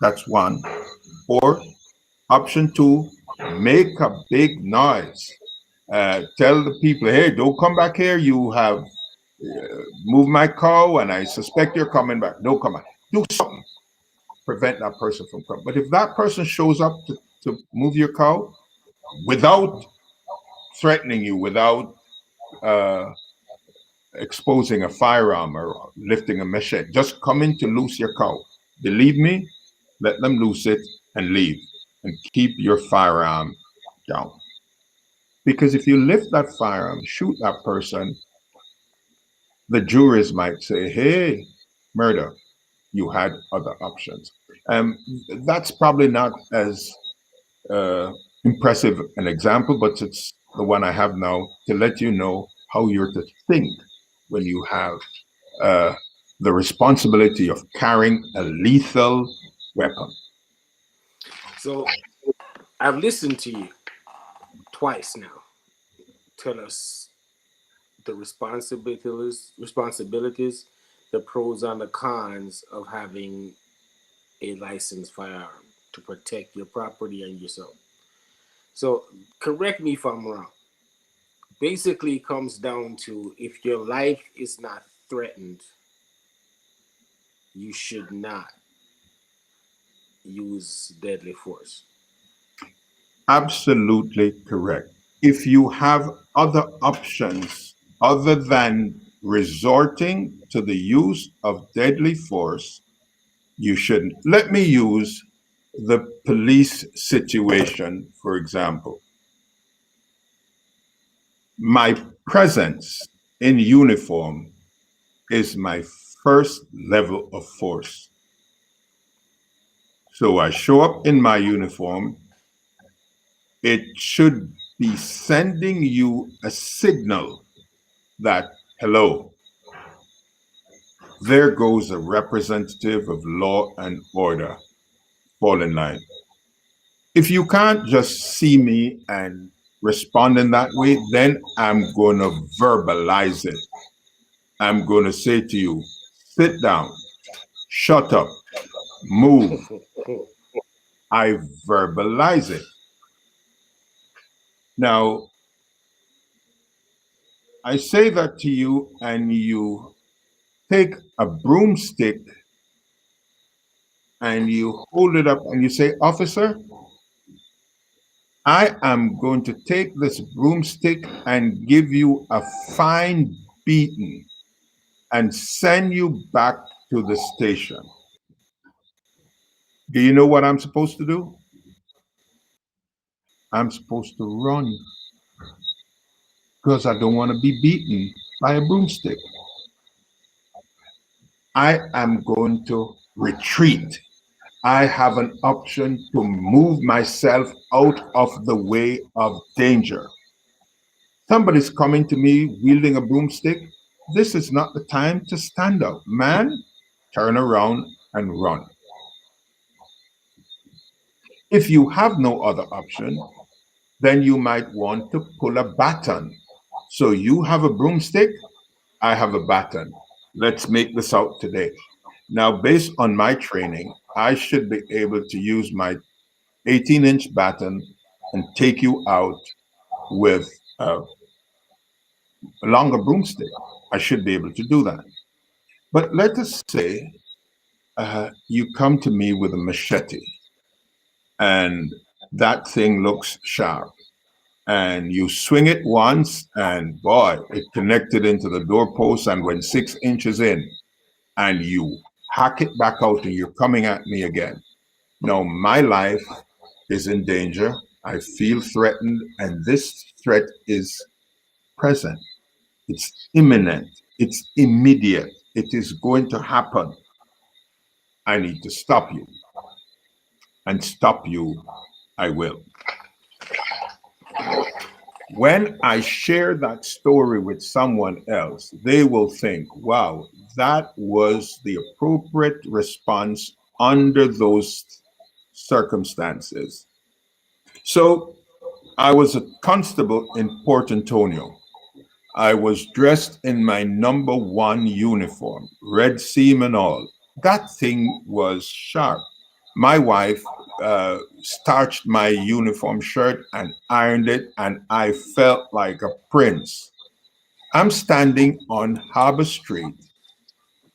That's one. Or option two, make a big noise. Tell the people, hey, don't come back here. You have moved my cow and I suspect you're coming back. Don't come back. Do something. Prevent that person from coming. But if that person shows up to move your cow without threatening you, without exposing a firearm or lifting a machete, just coming to loose your cow, believe me, let them loose it and leave, and keep your firearm down. Because if you lift that firearm, shoot that person, the jurors might say, hey, murder, you had other options. That's probably not as impressive an example, but it's the one I have now to let you know how you're to think when you have the responsibility of carrying a lethal weapon. So I've listened to you twice now tell us the responsibilities, the pros and the cons of having a licensed firearm to protect your property and yourself. So correct me if I'm wrong. Basically, it comes down to if your life is not threatened, you should not use deadly force. Absolutely correct. If you have other options other than resorting to the use of deadly force, you shouldn't. Let me use the police situation, for example. My presence in uniform is my first level of force. So I show up in my uniform. It should be sending you a signal that, hello, there goes a representative of law and order. Fall in line. If you can't just see me and respond in that way, then I'm going to verbalize it. I'm going to say to you, sit down, shut up, move. I verbalize it. Now, I say that to you, and you take a broomstick and you hold it up and you say, officer, I am going to take this broomstick and give you a fine beating. and send you back to the station. Do you know what I'm supposed to do? I'm supposed to run because I don't want to be beaten by a broomstick. I am going to retreat. I have an option to move myself out of the way of danger. Somebody's coming to me wielding a broomstick. This is not the time to stand up. Man, turn around and run. If you have no other option, then you might want to pull a baton. So you have a broomstick, I have a baton. Let's make this out today. Now, based on my training, I should be able to use my 18-inch baton and take you out with a longer broomstick. I should be able to do that. But let us say you come to me with a machete and that thing looks sharp. And you swing it once, and boy, it connected into the doorpost and went 6 inches in, and you hack it back out, and you're coming at me again. Now, my life is in danger. I feel threatened, and this threat is present. It's imminent. It's immediate. It is going to happen. I need to stop you. And stop you, I will. When I share that story with someone else, they will think, wow, that was the appropriate response under those circumstances. So I was a constable in Port Antonio. I was dressed in my #1 uniform, red seam and all. That thing was sharp. My wife starched my uniform shirt and ironed it, and I felt like a prince. I'm standing on Harbor Street,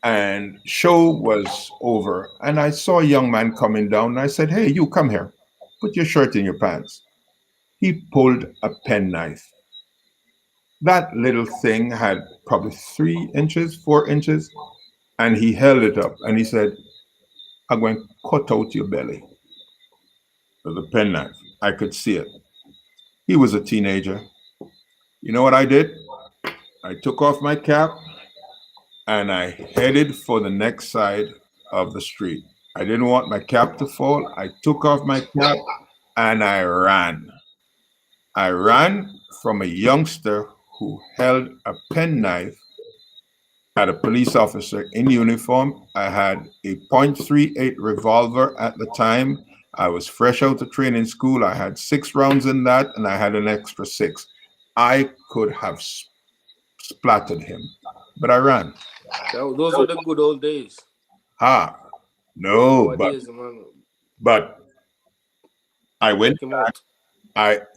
and show was over, and I saw a young man coming down, and I said, "Hey, you come here. Put your shirt in your pants." He pulled a penknife. That little thing had probably 3 inches, 4 inches, and he held it up and he said, "I'm going to cut out your belly." With a penknife. I could see it. He was a teenager. You know what I did? I took off my cap and I headed for the next side of the street. I didn't want my cap to fall. I took off my cap and I ran. I ran from a youngster who held a penknife at a police officer in uniform. I had a .38 revolver at the time. I was fresh out of training school. I had 6 rounds in that, and I had an extra 6. I could have splattered him, but I ran. Those were the good old days. No, but I went back.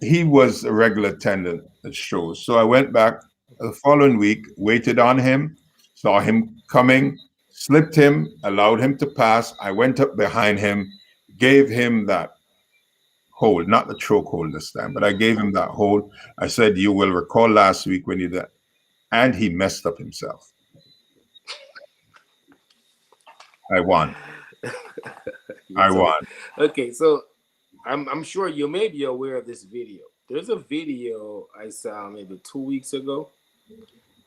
He was a regular attendant at shows, so I went back the following week, waited on him, saw him coming, slipped him, allowed him to pass. I went up behind him, gave him that hold, not the choke hold this time, but I gave him that hold. I said, "You will recall last week when you did," and he messed up himself. I won. I won. Okay, so I'm sure you may be aware of this video. There's a video I saw maybe 2 weeks ago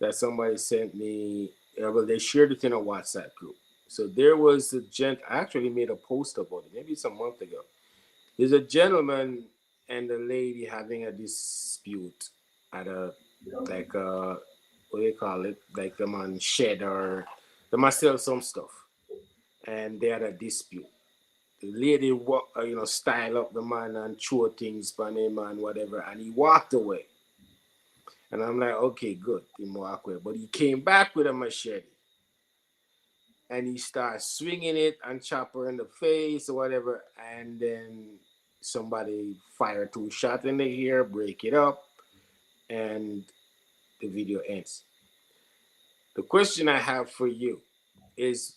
that somebody sent me. Well, they shared it in a WhatsApp group. So there was a I actually made a post about it, maybe it's a month ago. There's a gentleman and a lady having a dispute at a, like a, what do you call it? Like the man shed, or they must sell some stuff. And they had a dispute. The lady, style up the man and throw things on him and whatever, and he walked away. And I'm like, okay, good, he walked away. But he came back with a machete, and he started swinging it and chop her in the face or whatever, and then somebody fired 2 shots in the ear, break it up, and the video ends. The question I have for you is,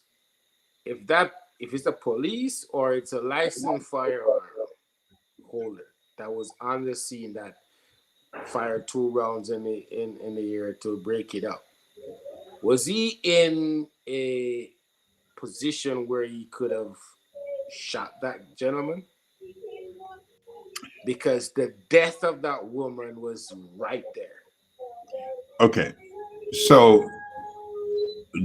if it's a police or it's a licensed firearm holder that was on the scene that fired 2 rounds in the air to break it up, Was he in a position where he could have shot that gentleman? Because the death of that woman was right there. Okay, so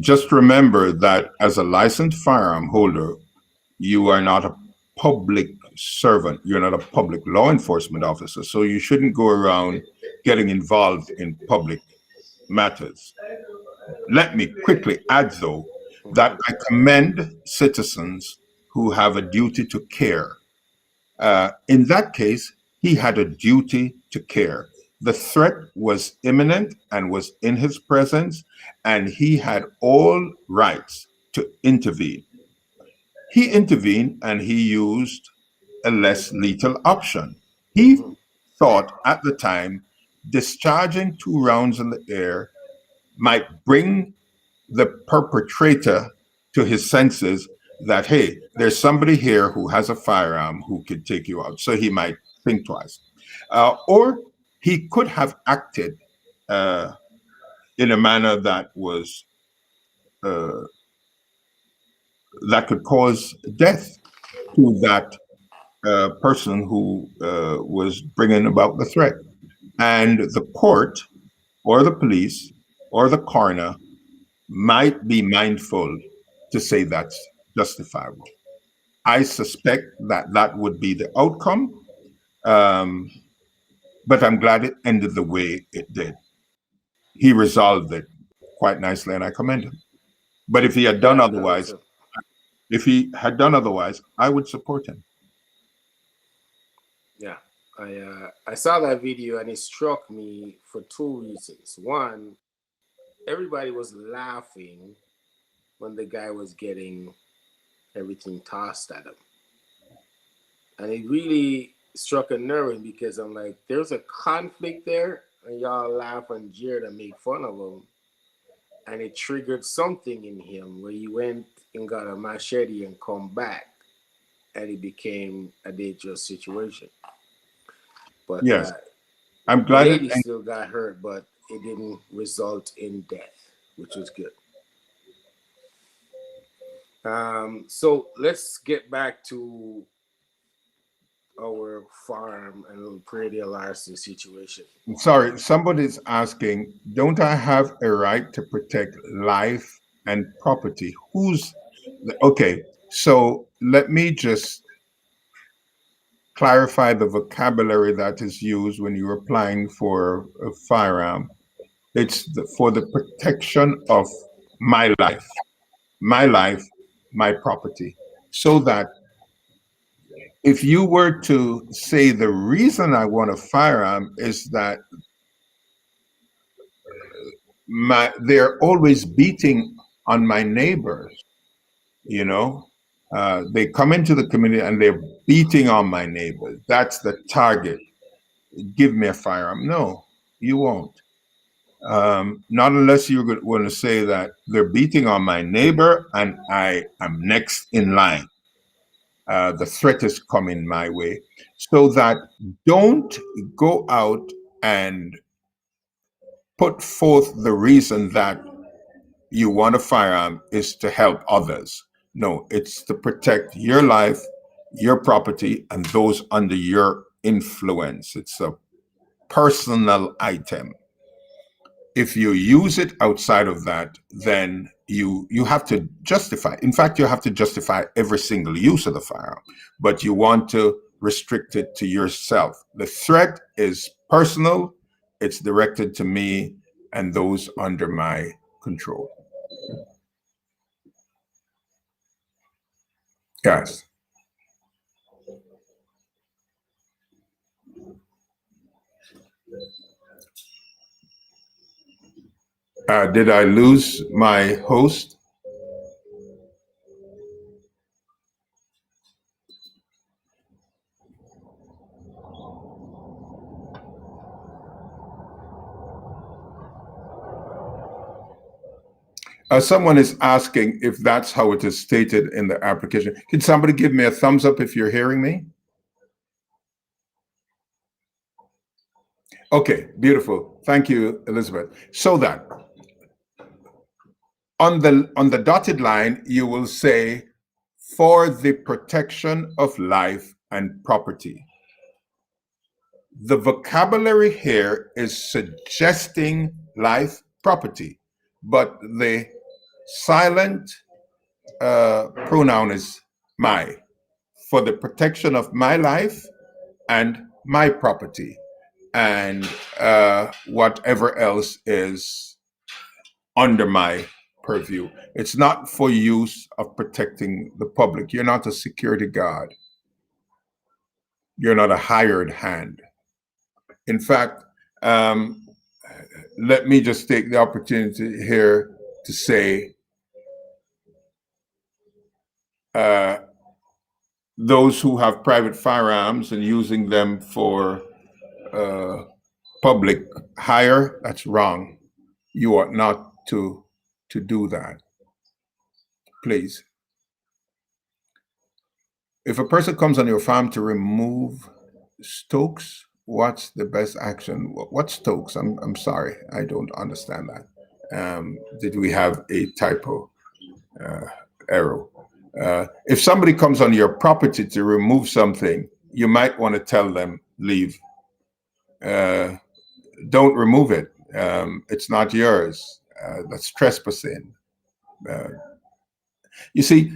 just remember that as a licensed firearm holder, you are not a public servant. You're not a public law enforcement officer. So you shouldn't go around getting involved in public matters. Let me quickly add, though, that I commend citizens who have a duty to care. In that case, he had a duty to care. The threat was imminent and was in his presence, and he had all rights to intervene. He intervened and he used a less lethal option. He thought at the time discharging 2 rounds in the air might bring the perpetrator to his senses that, hey, there's somebody here who has a firearm who could take you out. So he might think twice. Or he could have acted in a manner that was that could cause death to that person who was bringing about the threat. And the court or the police or the coroner might be mindful to say that's justifiable. I suspect that that would be the outcome, but I'm glad it ended the way it did. He resolved it quite nicely, and I commend him. But if he had done otherwise, I would support him. Yeah, I saw that video and it struck me for 2 reasons. One, everybody was laughing when the guy was getting everything tossed at him, and it really struck a nerve because I'm like, there's a conflict there, and y'all laugh and jeer and make fun of him, and it triggered something in him where he went and got a machete and come back, and it became a dangerous situation. But yes, I'm glad the lady still got hurt, but it didn't result in death, which was good. So let's get back to our farm and Praedial Larceny situation. Sorry, somebody's asking, don't I have a right to protect life and property? Okay, so let me just clarify the vocabulary that is used when you're applying for a firearm. It's for the protection of my life, my property. So that if you were to say the reason I want a firearm is that they're always beating on my neighbors, you know, they come into the community and they're beating on my neighbors. That's the target. Give me a firearm. No, you won't. Not unless you're going to say that they're beating on my neighbor and I am next in line. The threat is coming my way. So that don't go out and put forth the reason that you want a firearm is to help others. No, it's to protect your life, your property, and those under your influence. It's a personal item. If you use it outside of that, then you have to justify. In fact, you have to justify every single use of the firearm, but you want to restrict it to yourself. The threat is personal. It's directed to me and those under my control. Yes. Did I lose my host? Someone is asking if that's how it is stated in the application. Can somebody give me a thumbs up if you're hearing me? Okay, beautiful. Thank you, Elizabeth. So that On the dotted line, you will say, for the protection of life and property. The vocabulary here is suggesting life, property, but the silent pronoun is my, for the protection of my life and my property, and whatever else is under my purview. It's not for use of protecting the public. You're not a security guard. You're not a hired hand. In fact, let me just take the opportunity here to say those who have private firearms and using them for public hire, that's wrong. You ought not to do that. Please. If a person comes on your farm to remove stokes, what's the best action? What's stokes? I'm sorry, I don't understand that. Did we have a typo error? If somebody comes on your property to remove something, you might want to tell them, leave. Don't remove it. It's not yours. That's trespassing. You see,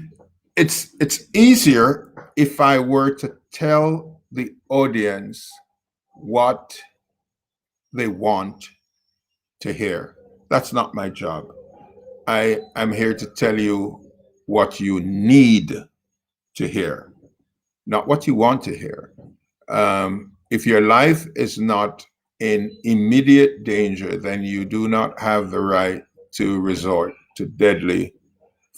it's easier if I were to tell the audience what they want to hear. That's not my job. I'm here to tell you what you need to hear, not what you want to hear. If your life is not in immediate danger, then you do not have the right to resort to deadly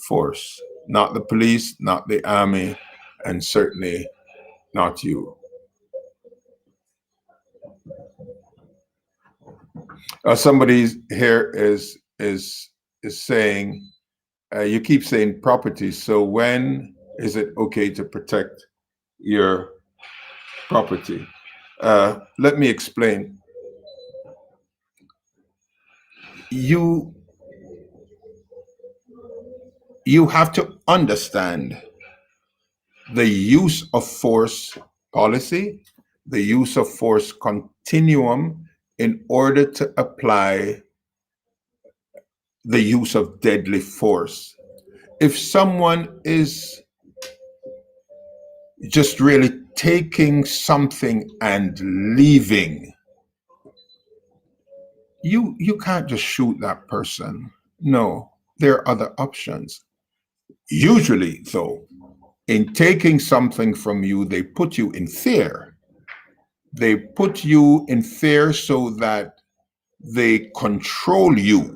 force. Not the police, not the army, and certainly not you. Somebody here is saying, you keep saying property, so when is it okay to protect your property? Let me explain. You have to understand the use of force policy, the use of force continuum, in order to apply the use of deadly force. If someone is just really taking something and leaving, you can't just shoot that person. No, there are other options. Usually, though, in taking something from you, they put you in fear. They put you in fear so that they control you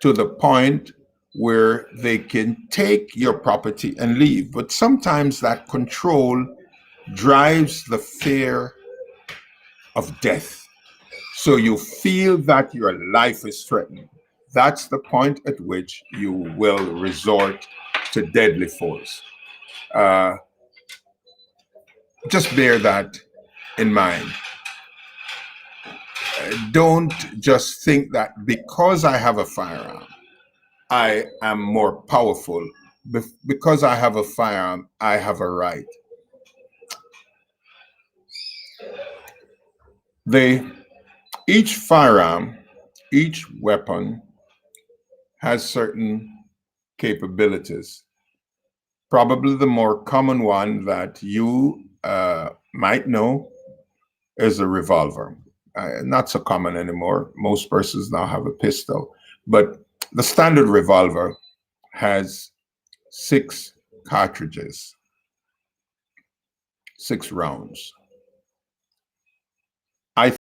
to the point where they can take your property and leave. But sometimes that control drives the fear of death. So you feel that your life is threatened. That's the point at which you will resort to deadly force. Just bear that in mind. Don't just think that because I have a firearm, I am more powerful. Because I have a firearm, I have a right. Each firearm, each weapon has certain capabilities. Probably the more common one that you might know is a revolver. Not so common anymore. Most persons now have a pistol. But the standard revolver has 6 cartridges, 6 rounds. I